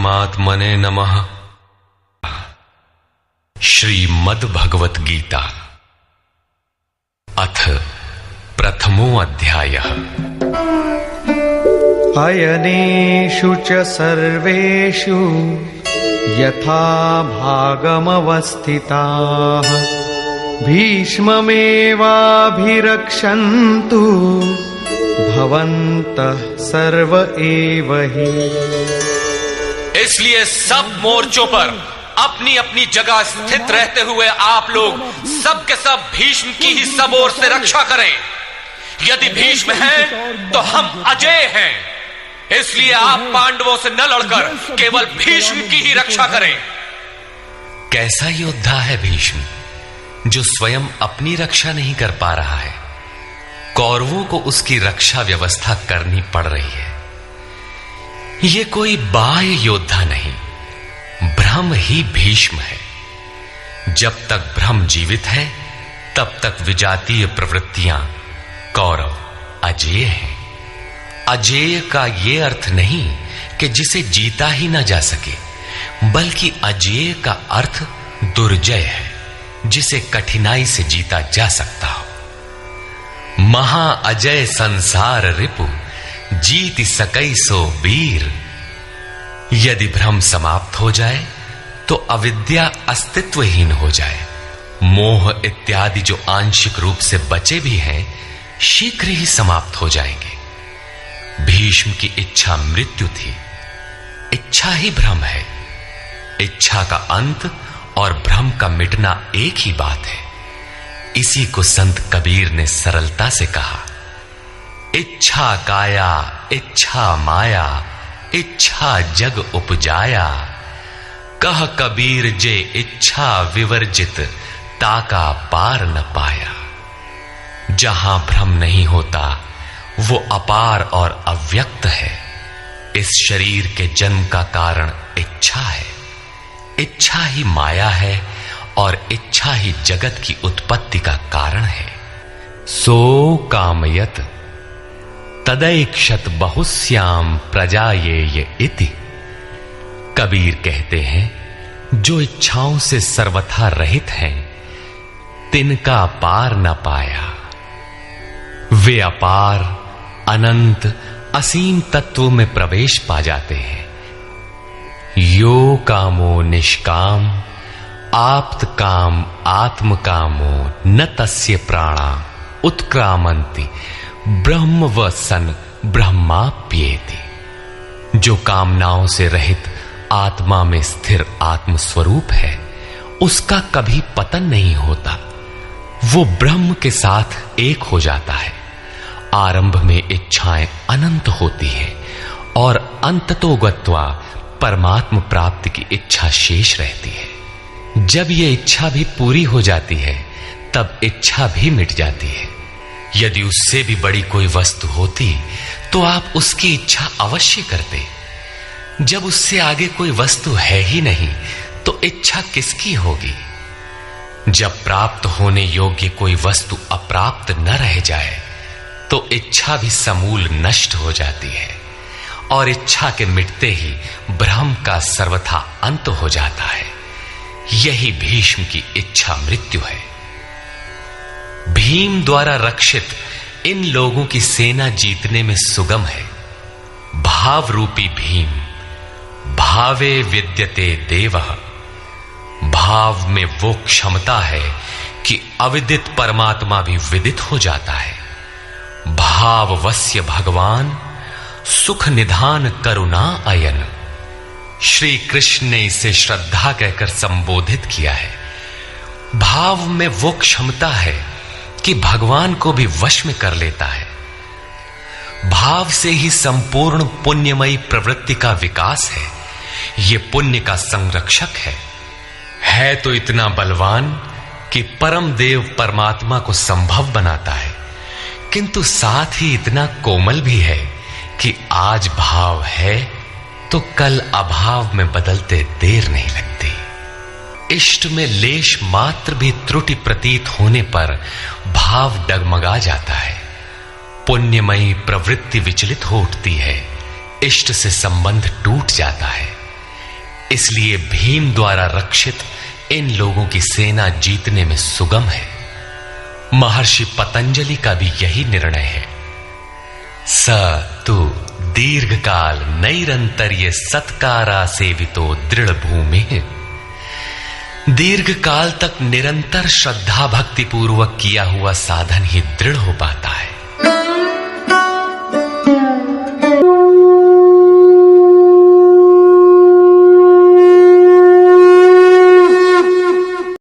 परमात्मने नमः। श्रीमद् भगवत गीता अथ प्रथमो अध्यायः। अयनेषु च सर्वेषु यथा भागमवस्थिताः भीष्ममेवाभिरक्षन्तु भवन्तः सर्व एव हि। इसलिए सब मोर्चों पर अपनी अपनी जगह स्थित रहते हुए आप लोग सब के सब भीष्म की ही सब ओर से रक्षा करें। यदि भीष्म हैं तो हम अजेय हैं, इसलिए आप पांडवों से न लड़कर केवल भीष्म की ही रक्षा करें। कैसा योद्धा है भीष्म, जो स्वयं अपनी रक्षा नहीं कर पा रहा है, कौरवों को उसकी रक्षा व्यवस्था करनी पड़ रही है। यह कोई बाह्य योद्धा नहीं, ब्रह्म ही भीष्म है। जब तक ब्रह्म जीवित है तब तक विजातीय प्रवृत्तियां कौरव अजेय हैं। अजेय का यह अर्थ नहीं कि जिसे जीता ही ना जा सके, बल्कि अजेय का अर्थ दुर्जय है, जिसे कठिनाई से जीता जा सकता हो। महा अजय संसार रिपु जीति सकई सो वीर। यदि भ्रम समाप्त हो जाए तो अविद्या अस्तित्वहीन हो जाए। मोह इत्यादि जो आंशिक रूप से बचे भी हैं, शीघ्र ही समाप्त हो जाएंगे। भीष्म की इच्छा मृत्यु थी, इच्छा ही भ्रम है। इच्छा का अंत और भ्रम का मिटना एक ही बात है। इसी को संत कबीर ने सरलता से कहा, इच्छा काया इच्छा माया इच्छा जग उपजाया। कह कबीर जे इच्छा विवर्जित ताका पार न पाया। जहां भ्रम नहीं होता वो अपार और अव्यक्त है। इस शरीर के जन्म का कारण इच्छा है, इच्छा ही माया है और इच्छा ही जगत की उत्पत्ति का कारण है। सो कामयत तदैक्षत बहुश्याम प्रजायेय इति। कबीर कहते हैं, जो इच्छाओं से सर्वथा रहित हैं, तिनका पार न पाया। वे अपार अनंत असीम तत्व में प्रवेश पा जाते हैं। यो कामो निष्काम आप्त काम आत्म कामो न तस्य प्राणा उत्क्रामंति ब्रह्म व सन ब्रह्माप्येति। जो कामनाओं से रहित आत्मा में स्थिर आत्म स्वरूप है, उसका कभी पतन नहीं होता। वो ब्रह्म के साथ एक हो जाता है। आरंभ में इच्छाएं अनंत होती हैं और अंततो गत्वा परमात्म प्राप्ति की इच्छा शेष रहती है। जब ये इच्छा भी पूरी हो जाती है तब इच्छा भी मिट जाती है। यदि उससे भी बड़ी कोई वस्तु होती तो आप उसकी इच्छा अवश्य करते। जब उससे आगे कोई वस्तु है ही नहीं तो इच्छा किसकी होगी। जब प्राप्त होने योग्य कोई वस्तु अप्राप्त न रह जाए तो इच्छा भी समूल नष्ट हो जाती है और इच्छा के मिटते ही भ्रम का सर्वथा अंत हो जाता है। यही भीष्म की इच्छा मृत्यु है। भीम द्वारा रक्षित इन लोगों की सेना जीतने में सुगम है। भाव रूपी भीम भावे विद्यते देवः। भाव में वो क्षमता है कि अविदित परमात्मा भी विदित हो जाता है। भाववस्य भगवान सुख निधान करुणा अयन। श्री कृष्ण ने इसे श्रद्धा कहकर संबोधित किया है। भाव में वो क्षमता है कि भगवान को भी वश में कर लेता है। भाव से ही संपूर्ण पुण्यमयी प्रवृत्ति का विकास है। ये पुण्य का संरक्षक है तो इतना बलवान कि परम देव परमात्मा को संभव बनाता है, किंतु साथ ही इतना कोमल भी है कि आज भाव है तो कल अभाव में बदलते देर नहीं लगती। इष्ट में लेश मात्र भी त्रुटि प्रतीत होने पर भाव डगमगा जाता है। पुण्यमयी प्रवृत्ति विचलित हो उठती है, इष्ट से संबंध टूट जाता है। इसलिए भीम द्वारा रक्षित इन लोगों की सेना जीतने में सुगम है। महर्षि पतंजलि का भी यही निर्णय है। स तु दीर्घकाल नैरंतर्य सत्कारा सेवितो दृढ़ भूमि। दीर्घ काल तक निरंतर श्रद्धा भक्ति पूर्वक किया हुआ साधन ही दृढ़ हो पाता है।